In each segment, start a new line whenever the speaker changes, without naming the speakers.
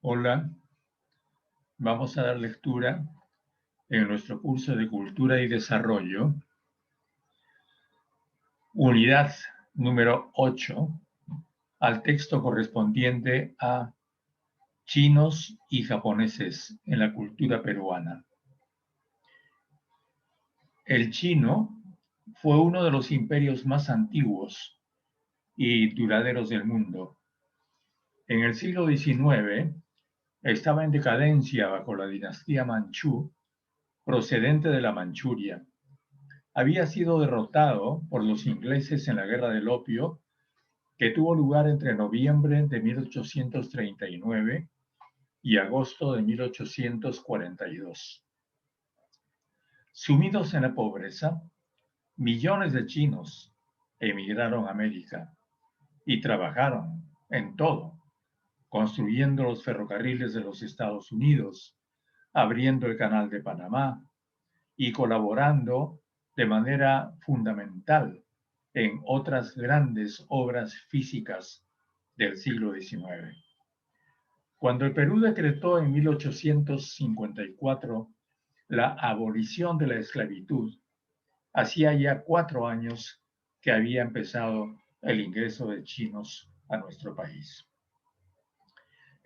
Hola, vamos a dar lectura en nuestro curso de Cultura y Desarrollo, unidad número 8, al texto correspondiente a chinos y japoneses en la cultura peruana. El chino fue uno de los imperios más antiguos y duraderos del mundo. En el siglo XIX estaba en decadencia bajo la dinastía Manchú, procedente de la Manchuria. Había sido derrotado por los ingleses en la Guerra del Opio, que tuvo lugar entre noviembre de 1839 y agosto de 1842. Sumidos en la pobreza, millones de chinos emigraron a América y trabajaron en todo, construyendo los ferrocarriles de los Estados Unidos, abriendo el Canal de Panamá y colaborando de manera fundamental en otras grandes obras físicas del siglo XIX. Cuando el Perú decretó en 1854 la abolición de la esclavitud, hacía ya 4 años que había empezado el ingreso de chinos a nuestro país.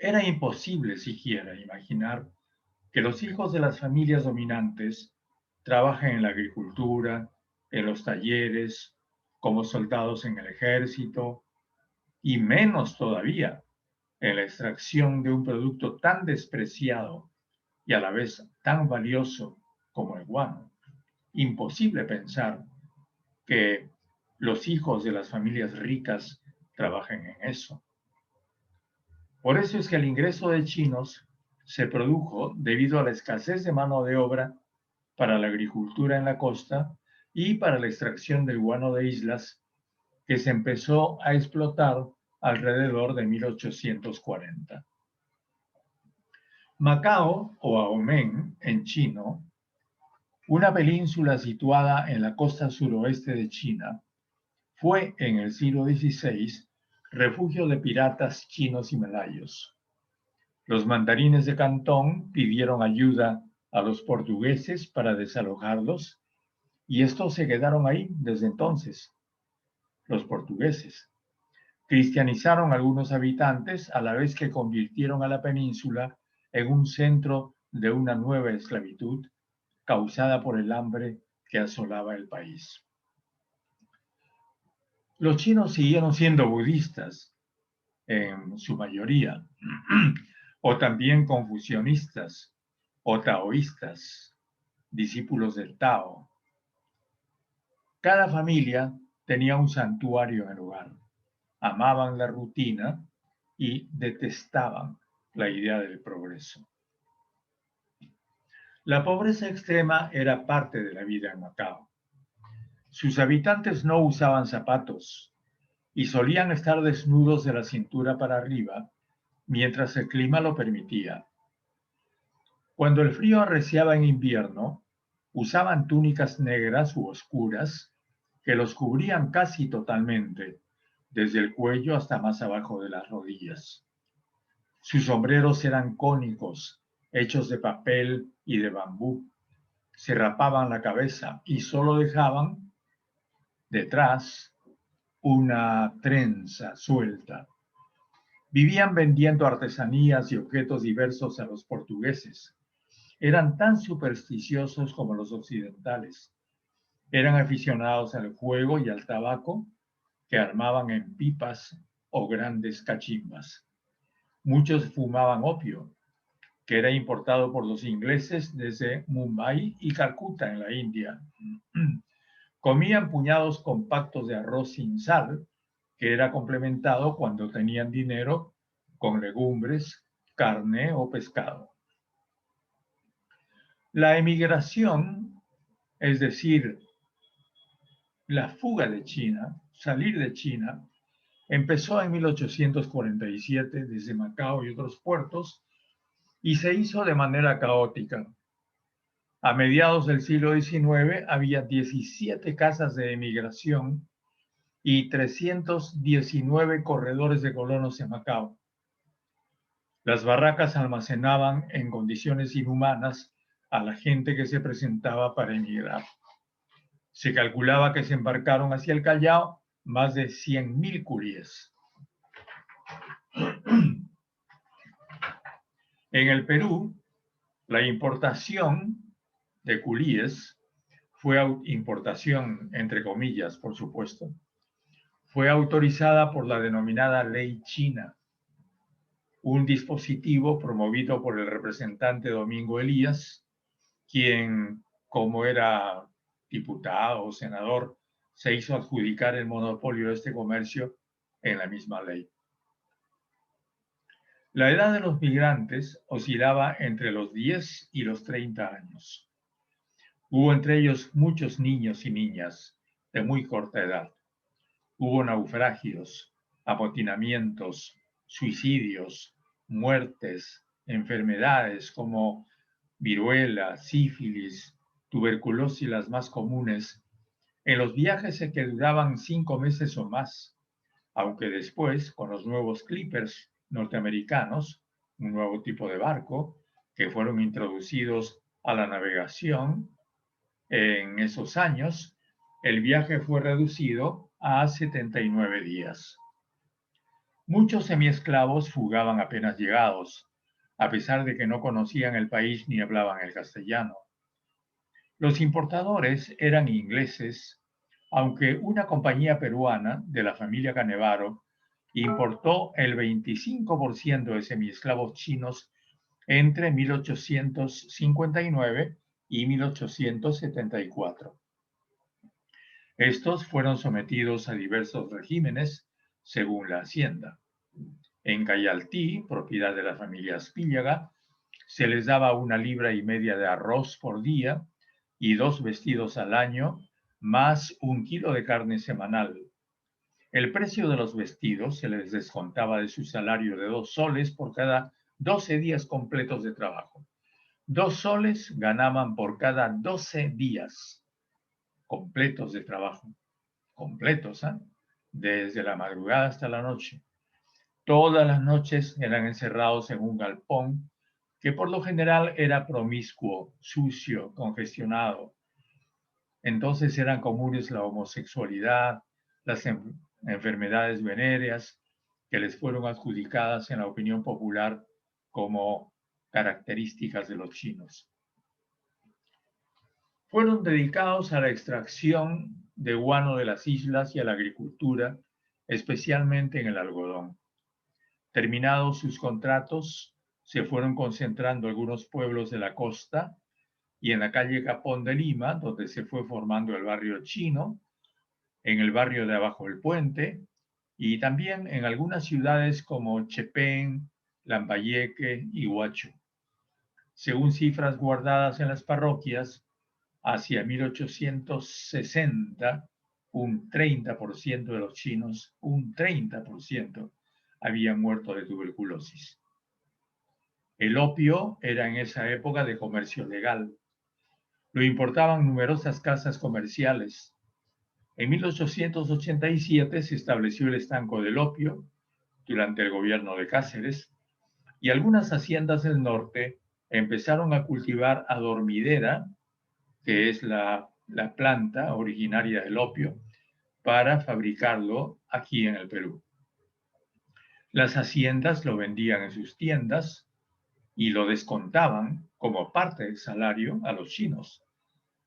Era imposible siquiera imaginar que los hijos de las familias dominantes trabajen en la agricultura, en los talleres, como soldados en el ejército, y menos todavía en la extracción de un producto tan despreciado y a la vez tan valioso como el guano. Imposible pensar que los hijos de las familias ricas trabajen en eso. Por eso es que el ingreso de chinos se produjo debido a la escasez de mano de obra para la agricultura en la costa y para la extracción del guano de islas, que se empezó a explotar alrededor de 1840. Macao o Ahomén en chino, una península situada en la costa suroeste de China, fue en el siglo XVI refugio de piratas chinos y malayos. Los mandarines de Cantón pidieron ayuda a los portugueses para desalojarlos y estos se quedaron ahí desde entonces. Los portugueses cristianizaron a algunos habitantes a la vez que convirtieron a la península en un centro de una nueva esclavitud causada por el hambre que asolaba el país. Los chinos siguieron siendo budistas en su mayoría, o también confucionistas o taoístas, discípulos del Tao. Cada familia tenía un santuario en el hogar. Amaban la rutina y detestaban la idea del progreso. La pobreza extrema era parte de la vida en Macao. Sus habitantes no usaban zapatos y solían estar desnudos de la cintura para arriba mientras el clima lo permitía. Cuando el frío arreciaba en invierno, usaban túnicas negras u oscuras que los cubrían casi totalmente, desde el cuello hasta más abajo de las rodillas. Sus sombreros eran cónicos, hechos de papel y de bambú. Se rapaban la cabeza y solo dejaban detrás una trenza suelta. Vivían vendiendo artesanías y objetos diversos a los portugueses. Eran tan supersticiosos como los occidentales. Eran aficionados al juego y al tabaco que armaban en pipas o grandes cachimbas. Muchos fumaban opio, que era importado por los ingleses desde Mumbai y Calcuta en la India. Comían puñados compactos de arroz sin sal, que era complementado cuando tenían dinero con legumbres, carne o pescado. La emigración, es decir, la fuga de China, salir de China, empezó en 1847 desde Macao y otros puertos y se hizo de manera caótica. A mediados del siglo XIX había 17 casas de emigración y 319 corredores de colonos en Macao. Las barracas almacenaban en condiciones inhumanas a la gente que se presentaba para emigrar. Se calculaba que se embarcaron hacia el Callao más de 100.000 curíes. En el Perú, la importación de curíes fue importación, entre comillas, por supuesto, fue autorizada por la denominada Ley China, un dispositivo promovido por el representante Domingo Elías, quien, como era diputado o senador, se hizo adjudicar el monopolio de este comercio en la misma ley. La edad de los migrantes oscilaba entre los 10 y los 30 años. Hubo entre ellos muchos niños y niñas de muy corta edad. Hubo naufragios, amotinamientos, suicidios, muertes, enfermedades como viruela, sífilis, tuberculosis, las más comunes, en los viajes que duraban 5 meses o más, aunque después, con los nuevos clippers norteamericanos, un nuevo tipo de barco, que fueron introducidos a la navegación en esos años, el viaje fue reducido a 79 días. Muchos semiesclavos fugaban apenas llegados, a pesar de que no conocían el país ni hablaban el castellano. Los importadores eran ingleses, aunque una compañía peruana de la familia Canevaro importó el 25% de semiesclavos chinos entre 1859 y 1874. Estos fueron sometidos a diversos regímenes según la hacienda. En Cayaltí, propiedad de la familia Aspíllaga, se les daba 1,5 libras de arroz por día y 2 vestidos al año, más 1 kilo de carne semanal. El precio de los vestidos se les descontaba de su salario de 2 soles por cada 12 días completos de trabajo. 2 soles ganaban por cada 12 días completos de trabajo. Completos, ¿eh? Desde la madrugada hasta la noche. Todas las noches eran encerrados en un galpón que por lo general era promiscuo, sucio, congestionado. Entonces eran comunes la homosexualidad, las enfermedades venéreas que les fueron adjudicadas en la opinión popular como características de los chinos. Fueron dedicados a la extracción de guano de las islas y a la agricultura, especialmente en el algodón. Terminados sus contratos, se fueron concentrando algunos pueblos de la costa y en la calle Capón de Lima, donde se fue formando el barrio chino, en el barrio de abajo del puente y también en algunas ciudades como Chepén, Lambayeque y Huacho. Según cifras guardadas en las parroquias, hacia 1860, un 30% de los chinos, un 30%, habían muerto de tuberculosis. El opio era en esa época de comercio legal. Lo importaban numerosas casas comerciales. En 1887 se estableció el estanco del opio durante el gobierno de Cáceres y algunas haciendas del norte empezaron a cultivar adormidera, que es la planta originaria del opio, para fabricarlo aquí en el Perú. Las haciendas lo vendían en sus tiendas y lo descontaban como parte del salario a los chinos,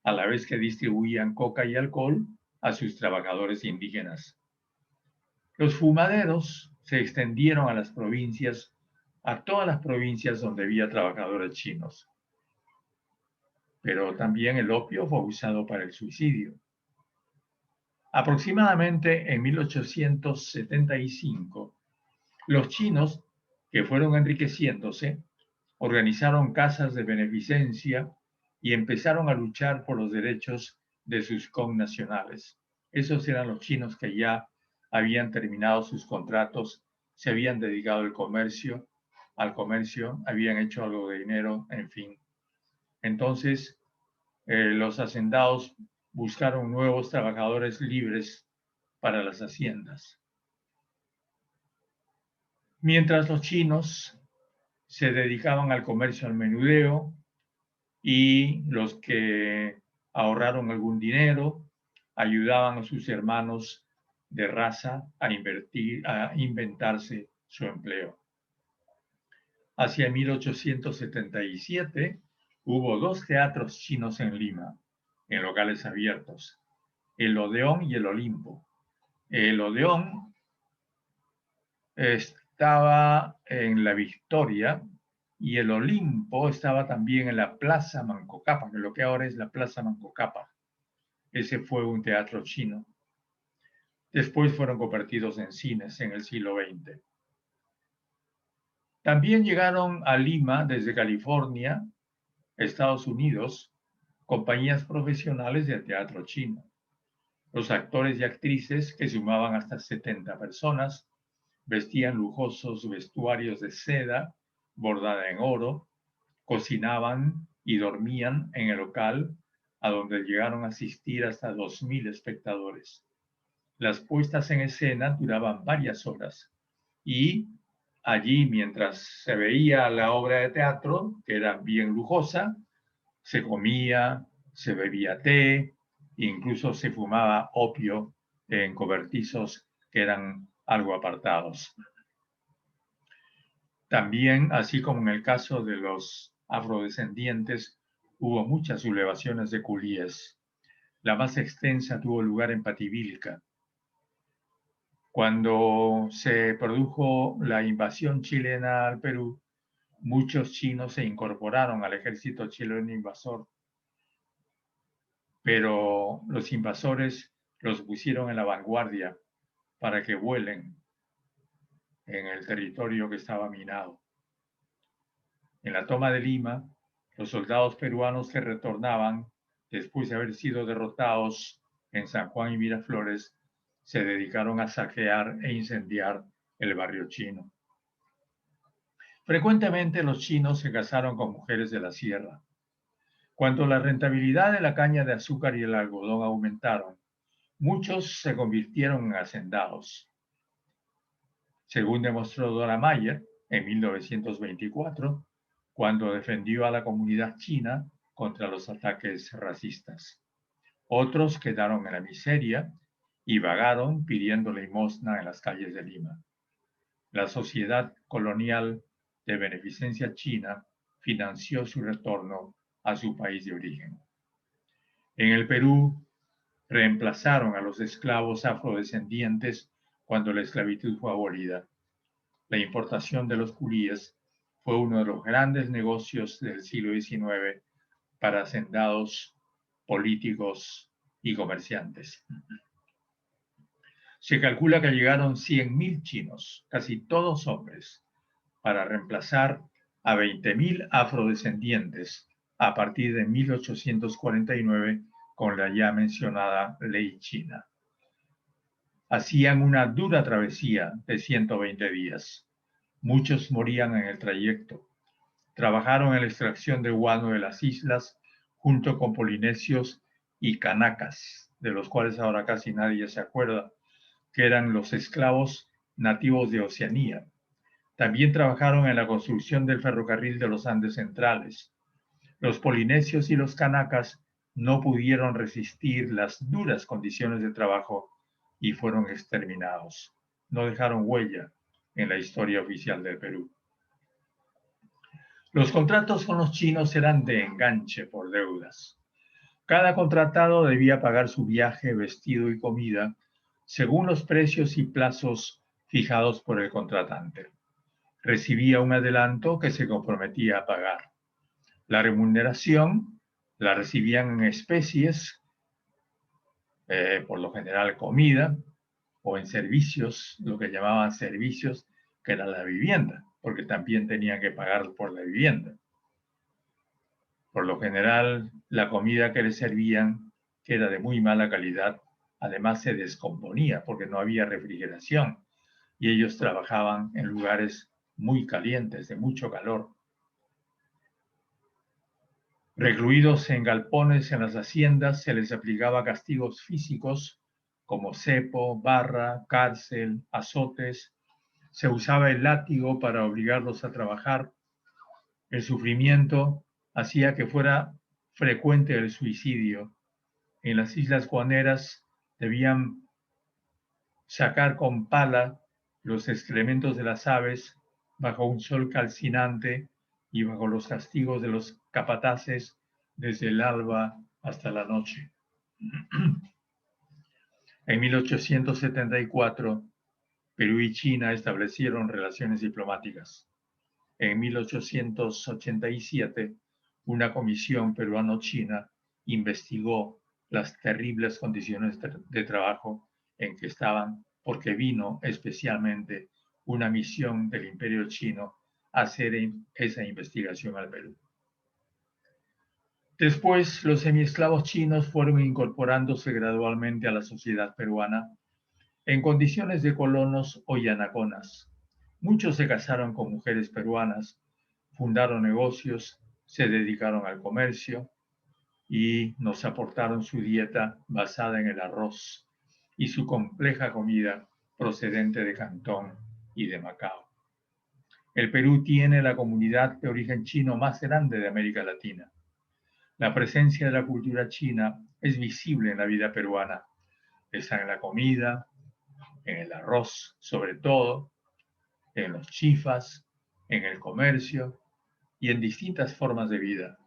a la vez que distribuían coca y alcohol a sus trabajadores indígenas. Los fumaderos se extendieron a las provincias, a todas las provincias donde había trabajadores chinos. Pero también el opio fue usado para el suicidio. Aproximadamente en 1875, los chinos, que fueron enriqueciéndose, organizaron casas de beneficencia y empezaron a luchar por los derechos de sus connacionales. Esos eran los chinos que ya habían terminado sus contratos, se habían dedicado al comercio, habían hecho algo de dinero, en fin. Entonces, los hacendados buscaron nuevos trabajadores libres para las haciendas. Mientras los chinos se dedicaban al comercio al menudeo y los que ahorraron algún dinero ayudaban a sus hermanos de raza a inventarse su empleo. Hacia 1877 hubo 2 teatros chinos en Lima, en locales abiertos, el Odeón y el Olimpo. El Odeón estaba en la Victoria y el Olimpo estaba también en la Plaza Mancocapa, que lo que ahora es la Plaza Mancocapa. Ese fue un teatro chino. Después fueron convertidos en cines en el siglo XX. También llegaron a Lima desde California, Estados Unidos, compañías profesionales de teatro chino. Los actores y actrices, que sumaban hasta 70 personas, vestían lujosos vestuarios de seda bordada en oro, cocinaban y dormían en el local, a donde llegaron a asistir hasta 2.000 espectadores. Las puestas en escena duraban varias horas y allí, mientras se veía la obra de teatro, que era bien lujosa, se comía, se bebía té, incluso se fumaba opio en cobertizos que eran algo apartados. También, así como en el caso de los afrodescendientes, hubo muchas sublevaciones de culíes. La más extensa tuvo lugar en Pativilca. Cuando se produjo la invasión chilena al Perú, muchos chinos se incorporaron al ejército chileno invasor, pero los invasores los pusieron en la vanguardia para que vuelen en el territorio que estaba minado. En la toma de Lima, los soldados peruanos que retornaban, después de haber sido derrotados en San Juan y Miraflores, se dedicaron a saquear e incendiar el barrio chino. Frecuentemente los chinos se casaron con mujeres de la sierra. Cuando la rentabilidad de la caña de azúcar y el algodón aumentaron, muchos se convirtieron en hacendados. Según demostró Dora Mayer en 1924, cuando defendió a la comunidad china contra los ataques racistas. Otros quedaron en la miseria y vagaron pidiendo limosna en las calles de Lima. La sociedad colonial de beneficencia china financió su retorno a su país de origen. En el Perú, reemplazaron a los esclavos afrodescendientes cuando la esclavitud fue abolida. La importación de los culíes fue uno de los grandes negocios del siglo XIX para hacendados, políticos y comerciantes. Se calcula que llegaron 100.000 chinos, casi todos hombres, para reemplazar a 20.000 afrodescendientes a partir de 1849 con la ya mencionada ley china. Hacían una dura travesía de 120 días. Muchos morían en el trayecto. Trabajaron en la extracción de guano de las islas junto con polinesios y canacas, de los cuales ahora casi nadie se acuerda, que eran los esclavos nativos de Oceanía. También trabajaron en la construcción del ferrocarril de los Andes centrales. Los polinesios y los canacas no pudieron resistir las duras condiciones de trabajo y fueron exterminados. No dejaron huella en la historia oficial del Perú. Los contratos con los chinos eran de enganche por deudas. Cada contratado debía pagar su viaje, vestido y comida según los precios y plazos fijados por el contratante. Recibía un adelanto que se comprometía a pagar. La remuneración la recibían en especies, por lo general comida, o en servicios, lo que llamaban servicios, que era la vivienda, porque también tenían que pagar por la vivienda. Por lo general, la comida que les servían, que era de muy mala calidad, además se descomponía porque no había refrigeración y ellos trabajaban en lugares muy calientes, de mucho calor. Recluidos en galpones en las haciendas, se les aplicaba castigos físicos como cepo, barra, cárcel, azotes. Se usaba el látigo para obligarlos a trabajar El sufrimiento hacía que fuera frecuente el suicidio. En las islas guaneras debían sacar con pala los excrementos de las aves bajo un sol calcinante y bajo los castigos de los capataces desde el alba hasta la noche. En 1874, Perú y China establecieron relaciones diplomáticas. En 1887, una comisión peruano-china investigó las terribles condiciones de trabajo en que estaban, porque vino especialmente una misión del Imperio Chino a hacer esa investigación al Perú. Después, los semiesclavos chinos fueron incorporándose gradualmente a la sociedad peruana en condiciones de colonos o yanaconas. Muchos se casaron con mujeres peruanas, fundaron negocios, se dedicaron al comercio y nos aportaron su dieta basada en el arroz y su compleja comida procedente de Cantón y de Macao. El Perú tiene la comunidad de origen chino más grande de América Latina. La presencia de la cultura china es visible en la vida peruana. Está en la comida, en el arroz sobre todo, en los chifas, en el comercio y en distintas formas de vida.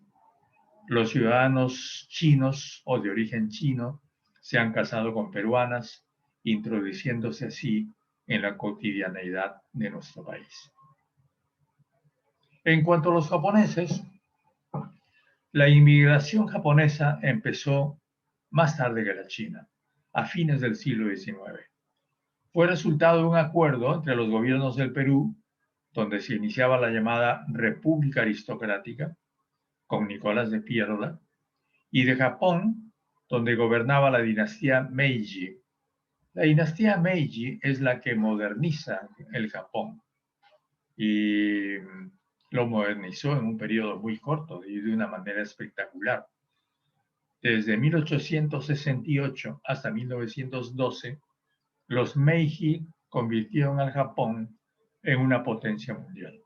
Los ciudadanos chinos o de origen chino se han casado con peruanas, introduciéndose así en la cotidianeidad de nuestro país. En cuanto a los japoneses, la inmigración japonesa empezó más tarde que la china, a fines del siglo XIX. Fue resultado de un acuerdo entre los gobiernos del Perú, donde se iniciaba la llamada República Aristocrática, con Nicolás de Piérola, y de Japón, donde gobernaba la dinastía Meiji. La dinastía Meiji es la que moderniza el Japón y lo modernizó en un periodo muy corto y de una manera espectacular. Desde 1868 hasta 1912, los Meiji convirtieron al Japón en una potencia mundial.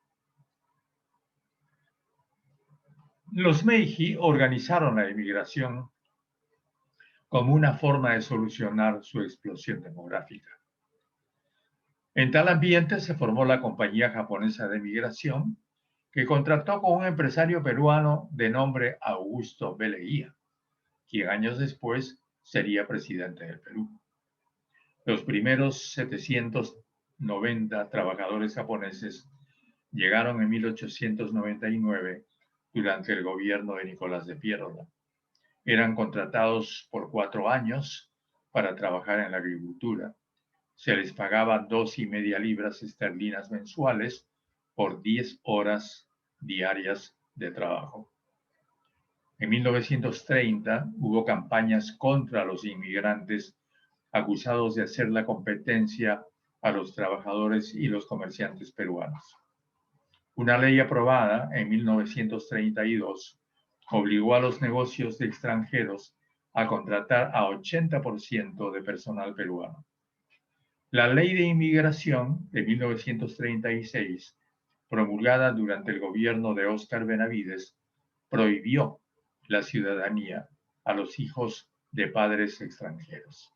Los Meiji organizaron la inmigración como una forma de solucionar su explosión demográfica. En tal ambiente se formó la Compañía Japonesa de Migración, que contrató con un empresario peruano de nombre Augusto B. Leguía, quien años después sería presidente del Perú. Los primeros 790 trabajadores japoneses llegaron en 1899 durante el gobierno de Nicolás de Piérola. Eran contratados por 4 años para trabajar en la agricultura. Se les pagaba 2,5 libras esterlinas mensuales por 10 horas diarias de trabajo. En 1930 hubo campañas contra los inmigrantes acusados de hacer la competencia a los trabajadores y los comerciantes peruanos. Una ley aprobada en 1932 obligó a los negocios de extranjeros a contratar a 80% de personal peruano. La Ley de Inmigración de 1936, promulgada durante el gobierno de Óscar Benavides, prohibió la ciudadanía a los hijos de padres extranjeros.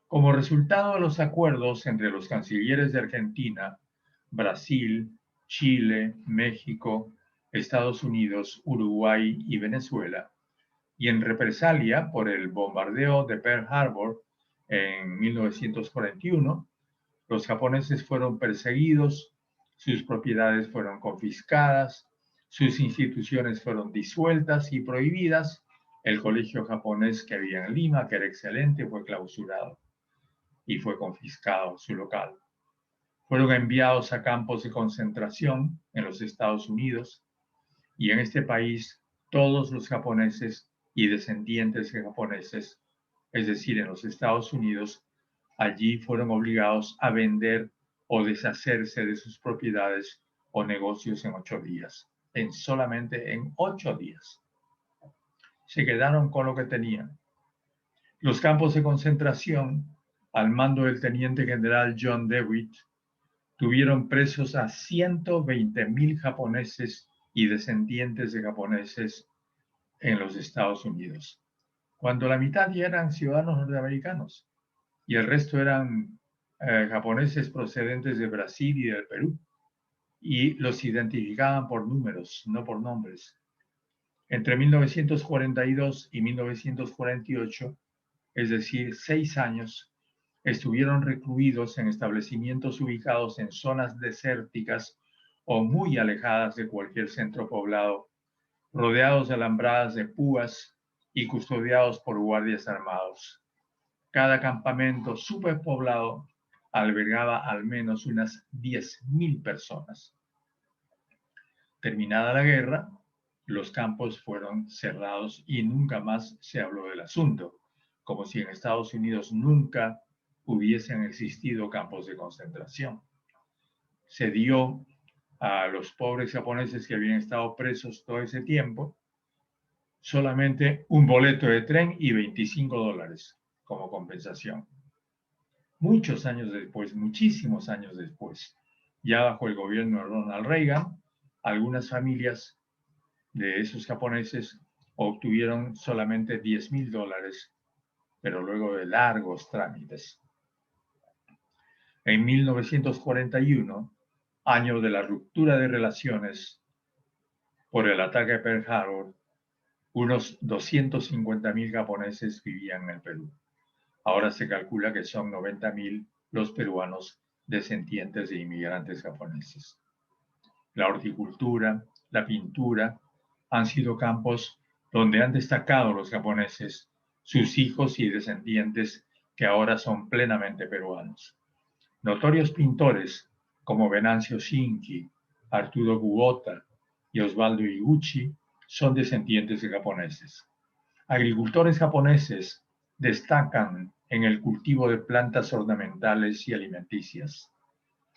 Como resultado de los acuerdos entre los cancilleres de Argentina, Brasil, Chile, México, Estados Unidos, Uruguay y Venezuela, y en represalia por el bombardeo de Pearl Harbor en 1941, los japoneses fueron perseguidos, sus propiedades fueron confiscadas, sus instituciones fueron disueltas y prohibidas. El colegio japonés que había en Lima, que era excelente, fue clausurado y fue confiscado su local. Fueron enviados a campos de concentración en los Estados Unidos y en este país todos los japoneses y descendientes de japoneses, es decir, en los Estados Unidos, allí fueron obligados a vender o deshacerse de sus propiedades o negocios en 8 días, solamente en 8 días. Se quedaron con lo que tenían. Los campos de concentración, al mando del teniente general John Dewitt, tuvieron presos a 120.000 japoneses y descendientes de japoneses en los Estados Unidos, cuando la mitad ya eran ciudadanos norteamericanos y el resto eran japoneses procedentes de Brasil y del Perú, y los identificaban por números, no por nombres. Entre 1942 y 1948, es decir, 6 años, estuvieron recluidos en establecimientos ubicados en zonas desérticas o muy alejadas de cualquier centro poblado, rodeados de alambradas de púas y custodiados por guardias armados. Cada campamento superpoblado albergaba al menos unas 10.000 personas. Terminada la guerra, los campos fueron cerrados y nunca más se habló del asunto, como si en Estados Unidos nunca hubiesen existido campos de concentración. Se dio a los pobres japoneses que habían estado presos todo ese tiempo solamente un boleto de tren y $25 como compensación. Muchos años después, muchísimos años después, ya bajo el gobierno de Ronald Reagan, algunas familias de esos japoneses obtuvieron solamente $10.000, pero luego de largos trámites. En 1941, año de la ruptura de relaciones por el ataque a Pearl Harbor, unos 250.000 japoneses vivían en el Perú. Ahora se calcula que son 90.000 los peruanos descendientes de inmigrantes japoneses. La horticultura, la pintura, han sido campos donde han destacado los japoneses, sus hijos y descendientes que ahora son plenamente peruanos. Notorios pintores como Venancio Shinki, Arturo Kubota y Osvaldo Iguchi son descendientes de japoneses. Agricultores japoneses destacan en el cultivo de plantas ornamentales y alimenticias.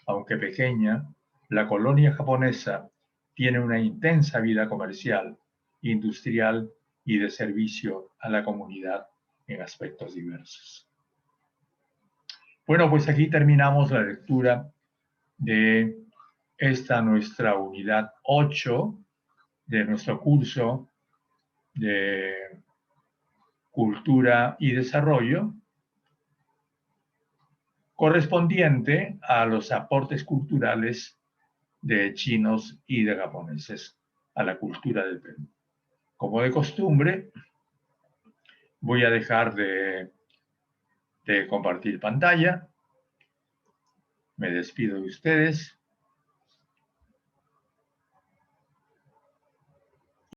Aunque pequeña, la colonia japonesa tiene una intensa vida comercial, industrial y de servicio a la comunidad en aspectos diversos. Bueno, pues aquí terminamos la lectura de esta nuestra unidad 8 de nuestro curso de Cultura y Desarrollo, correspondiente a los aportes culturales de chinos y de japoneses a la cultura del Perú. Como de costumbre, voy a dejar de compartir pantalla. Me despido de ustedes